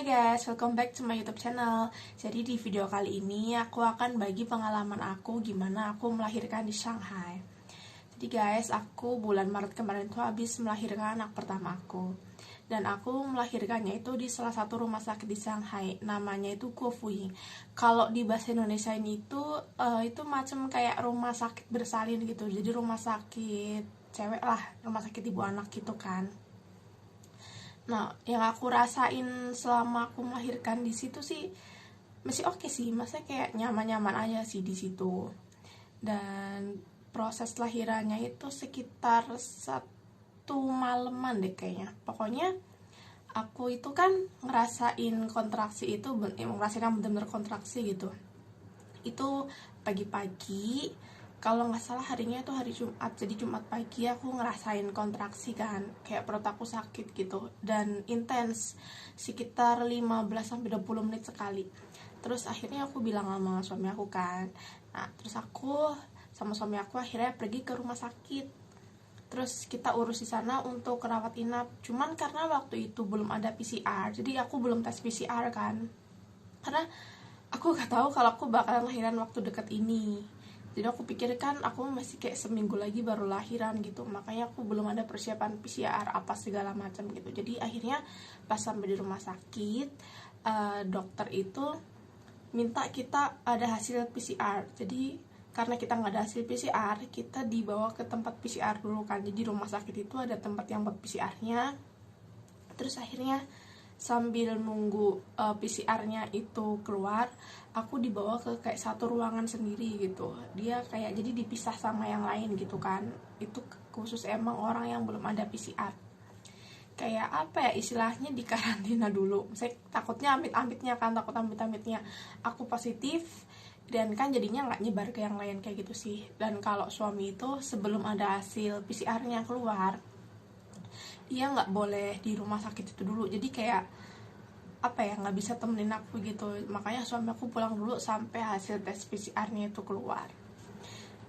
Hai guys, welcome back to my YouTube channel. Jadi di video kali ini aku akan bagi pengalaman aku gimana aku melahirkan di Shanghai. Jadi guys, aku bulan Maret kemarin tuh habis melahirkan anak pertama aku. Dan aku melahirkannya itu di salah satu rumah sakit di Shanghai. Namanya itu Kofuying. Kalau di bahasa Indonesia ini itu macam kayak rumah sakit bersalin gitu. Jadi rumah sakit cewek lah, rumah sakit ibu anak gitu kan. Nah, yang aku rasain selama aku melahirkan di situ sih masih oke sih, maksudnya kayak nyaman-nyaman aja sih di situ. Dan proses lahirannya itu sekitar 1 malaman deh kayaknya. Pokoknya aku itu kan ngerasain kontraksi itu, ngerasain yang bener-bener kontraksi gitu. Itu pagi-pagi, kalau nggak salah harinya itu hari Jumat, jadi Jumat pagi aku ngerasain kontraksi kan, kayak perut aku sakit gitu dan intens sekitar 15-20 menit sekali. Terus akhirnya aku bilang sama suami aku kan, nah terus aku sama suami aku akhirnya pergi ke rumah sakit. Terus kita urus di sana untuk rawat inap. Cuman karena waktu itu belum ada PCR, jadi aku belum tes PCR kan, karena aku gak tahu kalau aku bakalan lahiran waktu deket ini. Jadi aku pikirkan aku masih kayak seminggu lagi baru lahiran gitu, makanya aku belum ada persiapan PCR apa segala macam gitu. Jadi akhirnya pas sampai di rumah sakit, dokter itu minta kita ada hasil PCR. Jadi karena kita nggak ada hasil PCR, kita dibawa ke tempat PCR dulu kan. Jadi rumah sakit itu ada tempat yang buat PCR-nya. Terus akhirnya sambil nunggu PCR-nya itu keluar, aku dibawa ke kayak satu ruangan sendiri gitu. Dia kayak jadi dipisah sama yang lain gitu kan. Itu khusus emang orang yang belum ada PCR. Kayak apa ya istilahnya, di karantina dulu. Saya takutnya amit-amitnya kan, takut amit-amitnya aku positif dan kan jadinya nggak nyebar ke yang lain kayak gitu sih. Dan kalau suami itu sebelum ada hasil PCR-nya keluar, dia nggak boleh di rumah sakit itu dulu. Jadi kayak apa ya, nggak bisa temenin aku gitu. Makanya suami aku pulang dulu sampai hasil tes PCR-nya itu keluar.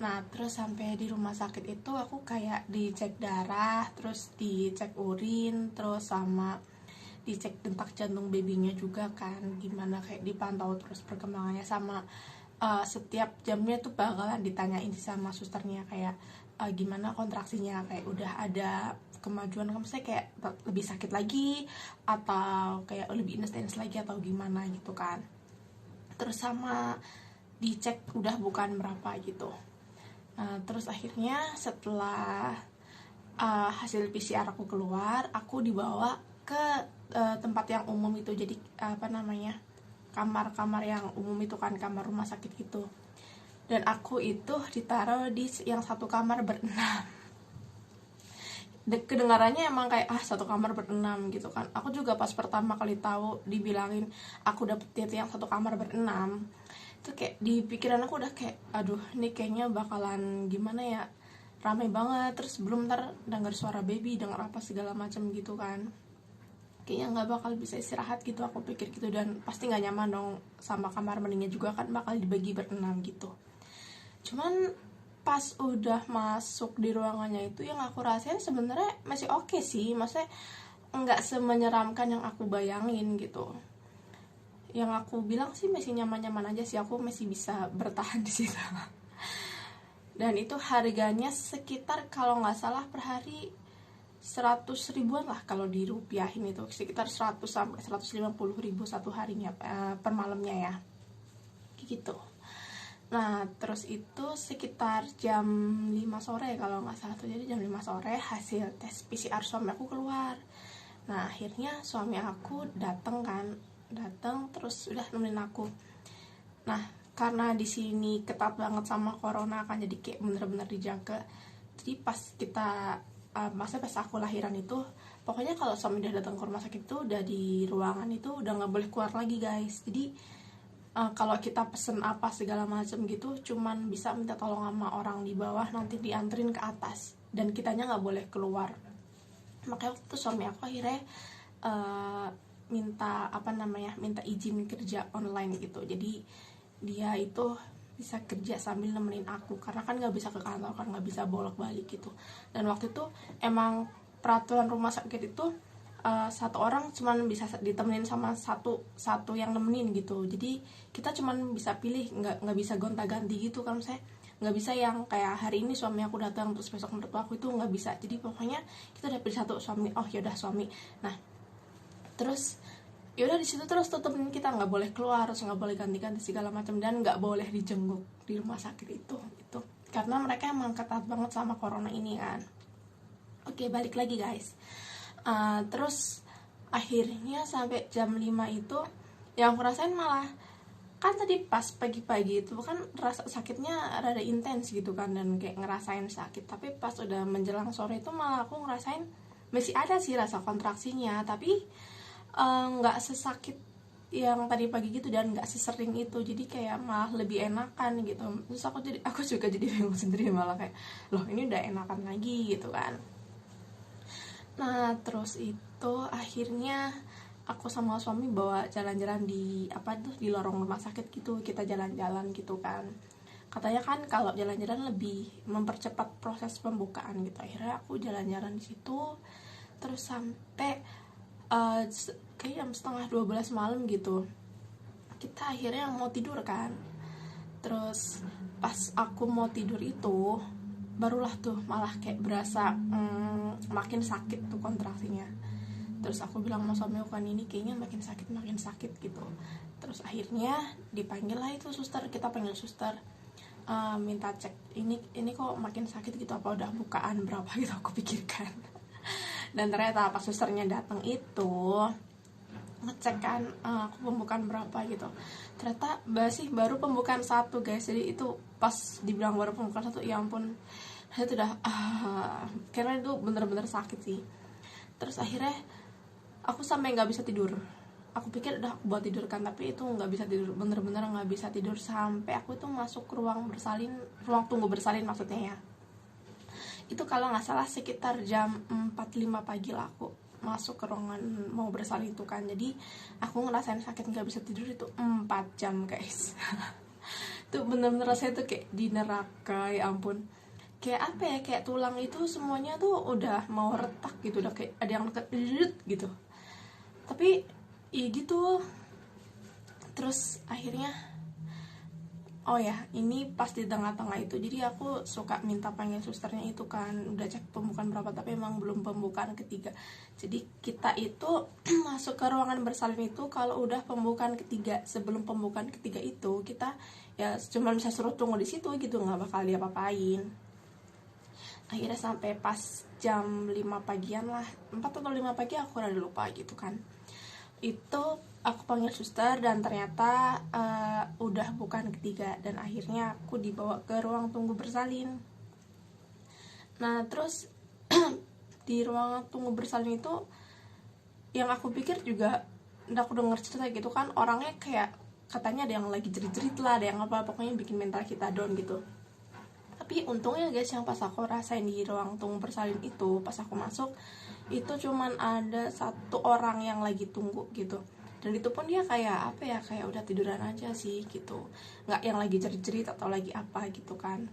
Nah terus sampai di rumah sakit itu aku kayak dicek darah, terus dicek urin, terus sama dicek detak jantung babynya juga kan, gimana kayak dipantau terus perkembangannya. Sama setiap jamnya tuh bakalan ditanyain sama susternya kayak gimana kontraksinya, kayak udah ada kemajuan, misalnya kayak lebih sakit lagi atau kayak lebih intens lagi atau gimana gitu kan. Terus sama dicek udah bukan berapa gitu. Terus akhirnya setelah hasil PCR aku keluar, aku dibawa ke tempat yang umum itu. Jadi apa namanya, kamar-kamar yang umum itu kan, kamar rumah sakit gitu. Dan aku itu ditaruh di yang satu kamar berenam. Kedengarannya emang kayak satu kamar berenam gitu kan. Aku juga pas pertama kali tahu dibilangin aku dapet yang satu kamar berenam, itu kayak di pikiran aku udah kayak aduh ini kayaknya bakalan gimana ya, ramai banget, terus belum ntar denger suara baby, denger apa segala macam gitu kan, kayaknya nggak bakal bisa istirahat gitu aku pikir gitu. Dan pasti nggak nyaman dong sama kamar mandinya juga kan, bakal dibagi berenam gitu. Cuman pas udah masuk di ruangannya itu, yang aku rasain sebenarnya masih oke sih, maksudnya nggak semenyeramkan yang aku bayangin gitu. Yang aku bilang sih masih nyaman-nyaman aja sih, aku masih bisa bertahan di situ. Dan itu harganya sekitar kalau nggak salah per hari 100 ribuan lah, kalau dirupiahin itu sekitar 100-150 ribu satu harinya, per malamnya ya gitu. Nah terus itu sekitar jam 5 sore kalau nggak salah tuh, jadi jam 5 sore hasil tes PCR suami aku keluar. Nah akhirnya suami aku datang terus udah nemenin aku. Nah karena di sini ketat banget sama corona kan, jadi kayak bener-bener dijaga. Jadi pas kita maksudnya pas aku lahiran itu, pokoknya kalau suami udah datang ke rumah sakit itu, udah di ruangan itu udah nggak boleh keluar lagi guys. Jadi kalau kita pesen apa segala macam gitu, cuman bisa minta tolong sama orang di bawah, nanti dianterin ke atas, dan kitanya nggak boleh keluar. Makanya waktu itu suami aku akhirnya minta izin kerja online gitu. Jadi dia itu bisa kerja sambil nemenin aku, karena kan nggak bisa ke kantor kan, nggak bisa bolak balik gitu. Dan waktu itu emang peraturan rumah sakit itu satu orang cuman bisa ditemenin sama satu yang nemenin gitu. Jadi kita cuman bisa pilih, nggak bisa gonta-ganti gitu kan. Saya nggak bisa yang kayak hari ini suami aku datang terus besok mertua aku, itu nggak bisa. Jadi pokoknya kita udah pilih satu suami, oh yaudah suami. Nah terus yaudah di situ terus tutupin, kita nggak boleh keluar, terus nggak boleh ganti-ganti segala macam, dan nggak boleh dijenguk di rumah sakit itu karena mereka emang ketat banget sama corona ini kan. Oke, balik lagi guys. Terus akhirnya sampai jam 5 itu yang aku rasain malah, kan tadi pas pagi-pagi itu kan rasa sakitnya rada intens gitu kan, dan kayak ngerasain sakit. Tapi pas udah menjelang sore itu malah aku ngerasain masih ada sih rasa kontraksinya, tapi nggak sesakit yang tadi pagi gitu, dan nggak sesering itu. Jadi kayak malah lebih enakan gitu. Terus aku juga jadi bingung sendiri, malah kayak loh ini udah enakan lagi gitu kan. Nah terus itu akhirnya aku sama suami bawa jalan-jalan di di lorong rumah sakit gitu, kita jalan-jalan gitu kan. Katanya kan kalau jalan-jalan lebih mempercepat proses pembukaan gitu. Akhirnya aku jalan-jalan di situ terus sampai kayak jam setengah 12 malam gitu. Kita akhirnya mau tidur kan. Terus pas aku mau tidur itu barulah tuh malah kayak berasa makin sakit tuh kontraksinya. Terus aku bilang sama suami aku kan, ini kayaknya makin sakit gitu. Terus akhirnya dipanggil lah itu suster, kita panggil suster, minta cek ini kok makin sakit gitu, apa udah bukaan berapa gitu aku pikirkan. Dan ternyata pas susternya datang itu ngecek kan aku pembukaan berapa gitu, ternyata baru pembukaan 1 guys. Jadi itu pas dibilang baru pembukaan 1, ya ampun, saya tuh udah karena itu bener-bener sakit sih. Terus akhirnya aku sampai nggak bisa tidur. Aku pikir udah aku buat tidur kan, tapi itu nggak bisa tidur, bener-bener nggak bisa tidur sampai aku tuh masuk ke ruang tunggu bersalin maksudnya ya. Itu kalau nggak salah sekitar jam 4:05 pagi lah aku masuk ke ruangan mau bersalin itu kan. Jadi aku ngerasain sakit nggak bisa tidur itu 4 jam guys. Itu bener-bener rasanya tuh kayak di neraka, ya ampun. Kayak apa ya, kayak tulang itu semuanya tuh udah mau retak gitu, udah kayak ada yang deket gitu. Tapi ya gitu. Terus akhirnya oh ya, ini pas di tengah-tengah itu, jadi aku suka minta panggil susternya itu kan, udah cek pembukaan berapa, tapi emang belum pembukaan ketiga. Jadi kita itu masuk ke ruangan bersalin itu kalau udah pembukaan ketiga. Sebelum pembukaan ketiga itu kita ya cuma bisa suruh tunggu di situ gitu, nggak bakal diapa-apain. Akhirnya sampai pas jam 5 pagian lah, 4 atau 5 pagi aku udah lupa gitu kan. Itu aku panggil suster dan ternyata udah bukan ketiga, dan akhirnya aku dibawa ke ruang tunggu bersalin. Nah terus di ruang tunggu bersalin itu yang aku pikir juga, aku denger cerita gitu kan, orangnya kayak katanya ada yang lagi jerit-jerit lah, ada yang apa, pokoknya bikin mental kita down gitu. Tapi untungnya guys, yang pas aku rasain di ruang tunggu bersalin itu, pas aku masuk itu cuman ada 1 orang yang lagi tunggu gitu. Dan itu pun dia kayak apa ya, kayak udah tiduran aja sih gitu, nggak yang lagi jerit-jerit atau lagi apa gitu kan.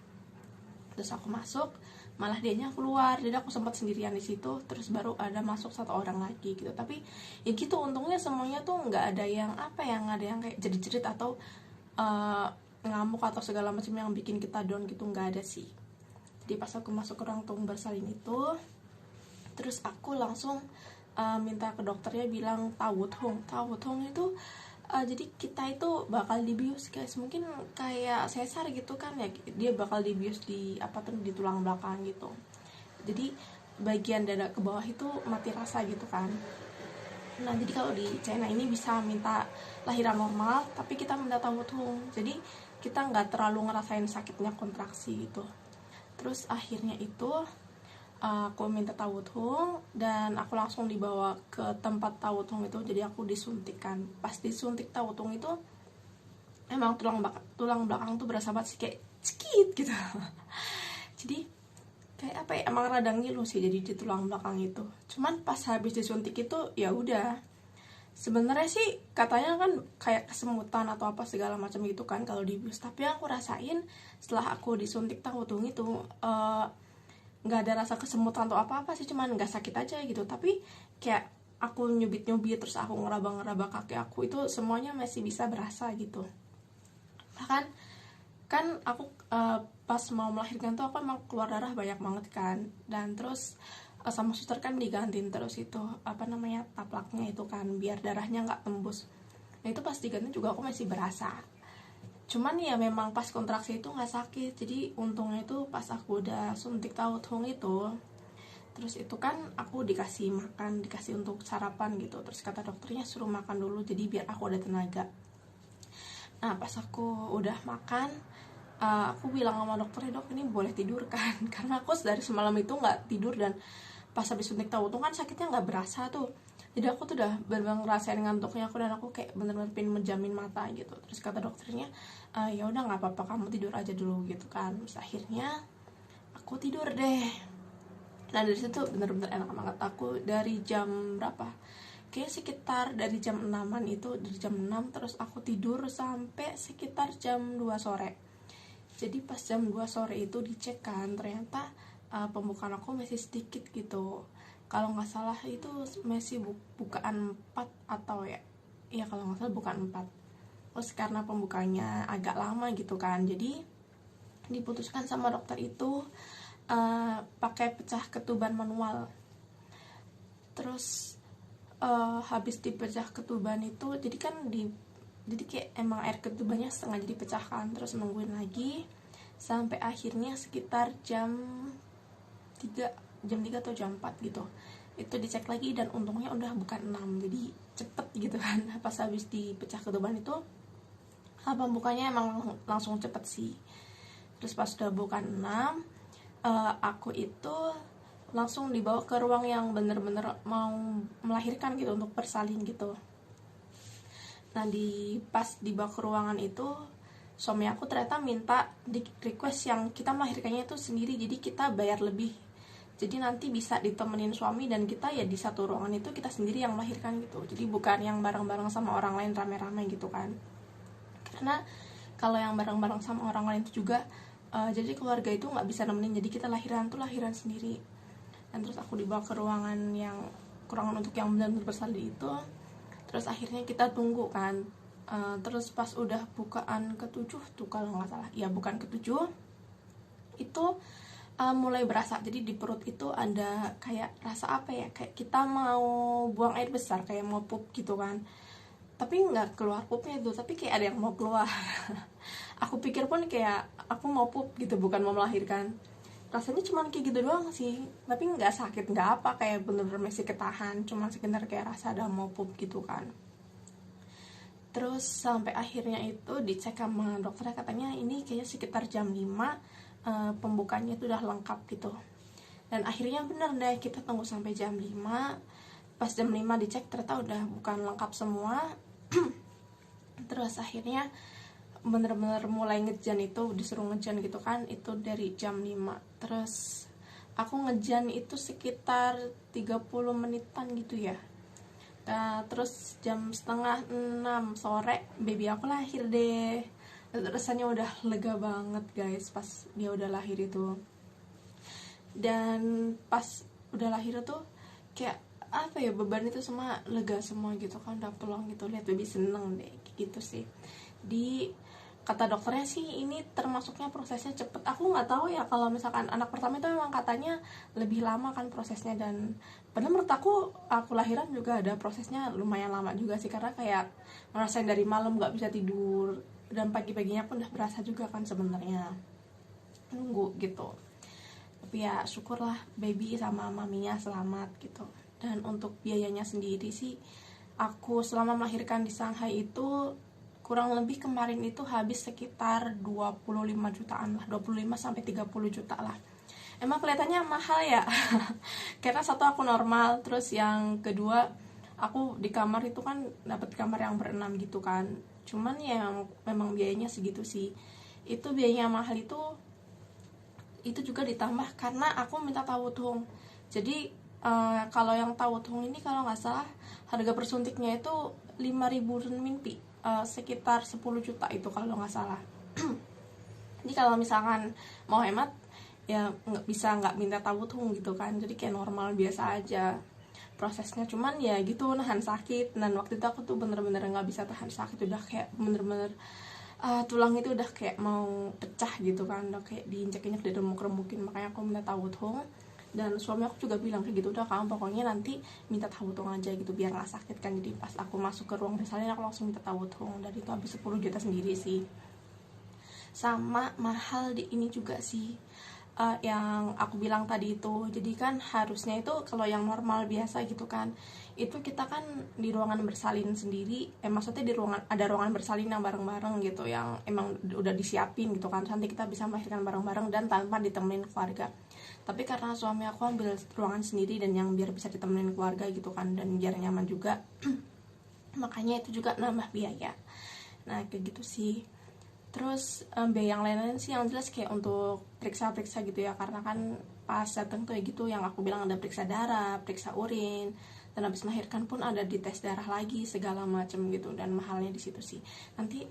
Terus aku masuk, malah dianya keluar, jadi aku sempat sendirian di situ. Terus baru ada masuk 1 orang lagi gitu. Tapi ya gitu, untungnya semuanya tuh nggak ada yang apa yang ada yang kayak jerit-jerit atau ngamuk atau segala macam yang bikin kita down gitu, nggak ada sih. Jadi pas aku masuk ke ruang tunggu bersalin itu, terus aku langsung minta ke dokternya, bilang Tawut Hong itu jadi kita itu bakal dibius guys, mungkin kayak sesar gitu kan ya, dia bakal dibius di di tulang belakang gitu. Jadi bagian dada ke bawah itu mati rasa gitu kan. Nah jadi kalau di China ini bisa minta lahiran normal, tapi kita minta Tawut Hong, jadi kita nggak terlalu ngerasain sakitnya kontraksi gitu. Terus akhirnya itu aku minta Tawut Hong dan aku langsung dibawa ke tempat Tawut Hong itu. Jadi aku disuntikan. Pas disuntik Tawut Hong itu emang tulang belakang tuh berasa banget sih, kayak cekit gitu. Jadi kayak apa ya, emang rada ngilu sih jadi di tulang belakang itu. Cuman pas habis disuntik itu ya udah. Sebenarnya sih katanya kan kayak kesemutan atau apa segala macam gitu kan kalau dibius. Tapi aku rasain setelah aku disuntik Tawut Hong itu nggak ada rasa kesemutan atau apa-apa sih, cuman nggak sakit aja gitu. Tapi kayak aku nyubit-nyubit, terus aku ngeraba-ngeraba kaki aku, itu semuanya masih bisa berasa gitu. Bahkan kan aku pas mau melahirkan tuh aku emang keluar darah banyak banget kan, dan terus sama suster kan digantiin terus itu taplaknya itu kan, biar darahnya nggak tembus. Nah itu pas diganti juga aku masih berasa, cuman ya memang pas kontraksi itu nggak sakit. Jadi untungnya itu pas aku udah suntik tahu tung itu, terus itu kan aku dikasih makan, dikasih untuk sarapan gitu, terus kata dokternya suruh makan dulu jadi biar aku ada tenaga. Nah pas aku udah makan, aku bilang sama dokternya, dok ini boleh tidur kan karena aku dari semalam itu nggak tidur, dan pas habis suntik tahu tuh kan sakitnya nggak berasa tuh, jadi aku tuh udah bener-bener ngerasain ngantuknya aku, dan aku kayak bener-bener pengen menjamin mata gitu. Terus kata dokternya, ya udah nggak apa-apa, kamu tidur aja dulu gitu kan. Terus akhirnya aku tidur deh. Nah dari situ bener-bener enak banget. Aku dari jam berapa, kayak sekitar dari jam 6-an itu, dari jam 6 terus aku tidur sampai sekitar jam 2 sore. Jadi pas jam 2 sore itu dicek kan, ternyata pembukaan aku masih sedikit gitu. Kalau nggak salah itu masih bukaan 4 atau ya kalau nggak salah bukaan 4. Terus karena pembukanya agak lama gitu kan, jadi diputuskan sama dokter itu pakai pecah ketuban manual. Terus habis dipecah ketuban itu, jadi kayak emang air ketubannya setengah jadi pecahkan, terus nungguin lagi sampai akhirnya sekitar jam 3 atau jam 4 gitu, itu dicek lagi, dan untungnya udah bukan 6, jadi cepet gitu kan. Pas habis dipecah ketuban itu pembukanya emang langsung cepet sih. Terus pas udah bukan 6, aku itu langsung dibawa ke ruang yang bener-bener mau melahirkan gitu, untuk bersalin gitu. Nah pas dibawa ke ruangan itu, suami aku ternyata minta di request yang kita melahirkannya itu sendiri, jadi kita bayar lebih, jadi nanti bisa ditemenin suami, dan kita ya di satu ruangan itu kita sendiri yang melahirkan gitu, jadi bukan yang bareng-bareng sama orang lain rame-rame gitu kan. Karena kalau yang bareng-bareng sama orang lain itu juga jadi keluarga itu nggak bisa nemenin, jadi kita lahiran sendiri. Dan terus aku dibawa ke ruangan untuk yang benar-benar bersalin itu. Terus akhirnya kita tunggu kan. Terus pas udah bukaan ke-7 tuh kalau nggak salah, ya bukan ke-7 itu mulai berasa. Jadi di perut itu ada kayak rasa apa ya, kayak kita mau buang air besar, kayak mau pup gitu kan, tapi nggak keluar pupnya itu, tapi kayak ada yang mau keluar. Aku pikir pun kayak aku mau pup gitu, bukan mau melahirkan. Rasanya cuma kayak gitu doang sih, tapi nggak sakit, nggak apa, kayak bener-bener masih ketahan, cuma sekedar kayak rasa ada mau pup gitu kan. Terus sampai akhirnya itu dicek sama dokternya, katanya ini kayaknya sekitar jam 5 pembukanya itu udah lengkap gitu. Dan akhirnya bener deh, kita tunggu sampai jam 5. Pas jam 5 dicek ternyata udah bukan lengkap semua. Terus akhirnya bener-bener mulai ngejan, itu disuruh ngejan gitu kan, itu dari jam 5. Terus aku ngejan itu sekitar 30 menitan gitu ya. Terus jam setengah 6 sore baby aku lahir deh. Rasanya udah lega banget guys pas dia udah lahir itu. Dan pas udah lahir tuh kayak apa ya, beban itu semua lega semua gitu kan, udah pulang gitu, lihat baby seneng deh gitu sih. Di kata dokternya sih ini termasuknya prosesnya cepet. Aku nggak tahu ya kalau misalkan anak pertama itu memang katanya lebih lama kan prosesnya, dan padahal menurut aku lahiran juga ada prosesnya lumayan lama juga sih, karena kayak ngerasain dari malam nggak bisa tidur, dan pagi-paginya pun udah berasa juga kan sebenarnya nunggu gitu. Tapi ya syukurlah baby sama maminya selamat gitu. Dan untuk biayanya sendiri sih, aku selama melahirkan di Shanghai itu kurang lebih kemarin itu habis sekitar 25 jutaan lah, 25 sampai 30 juta lah. Emang kelihatannya mahal ya. Karena satu aku normal, terus yang kedua aku di kamar itu kan dapat kamar yang berenam gitu kan. Cuman ya memang biayanya segitu sih. Itu biayanya mahal itu juga ditambah karena aku minta tawutung. Jadi kalau yang tawutung ini kalau nggak salah harga persuntiknya itu 5.000 renminbi, sekitar 10 juta itu kalau nggak salah. Jadi kalau misalkan mau hemat ya nggak minta tawutung gitu kan, jadi kayak normal biasa aja. prosesnya. Cuman ya gitu, nahan sakit. Dan waktu itu aku tuh bener-bener nggak bisa tahan sakit, udah kayak bener-bener tulang itu udah kayak mau pecah gitu kan, udah kayak diinjek-injek, diremuk-remukin. Makanya aku minta tawutung, dan suami aku juga bilang kayak gitu, udah kamu pokoknya nanti minta tawutung aja gitu biar nggak sakit kan. Jadi pas aku masuk ke ruang bersalin aku langsung minta tawutung, dan itu habis 10 juta sendiri sih. Sama mahal di ini juga sih, yang aku bilang tadi itu. Jadi kan harusnya itu kalau yang normal biasa gitu kan, itu kita kan di ruangan bersalin sendiri, maksudnya di ruangan, ada ruangan bersalin yang bareng-bareng gitu, yang emang udah disiapin gitu kan, nanti kita bisa melahirkan bareng-bareng dan tanpa ditemenin keluarga. Tapi karena suami aku ambil ruangan sendiri dan yang biar bisa ditemenin keluarga gitu kan, dan biar nyaman juga, makanya itu juga nambah biaya. Nah kayak gitu sih. Terus biaya yang lain-lain sih yang jelas kayak untuk periksa-periksa gitu ya, karena kan pas datang tuh ya gitu, yang aku bilang ada periksa darah, periksa urin, dan habis melahirkan pun ada dites darah lagi segala macam gitu, dan mahalnya di situ sih. Nanti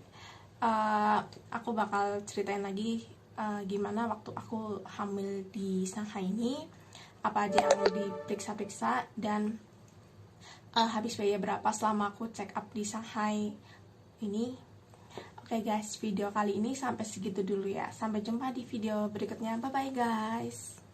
aku bakal ceritain lagi gimana waktu aku hamil di Shanghai ini, apa aja yang diperiksa-periksa, dan habis biaya berapa selama aku check up di Shanghai ini. Oke guys, video kali ini sampai segitu dulu ya. Sampai jumpa di video berikutnya. Bye bye guys.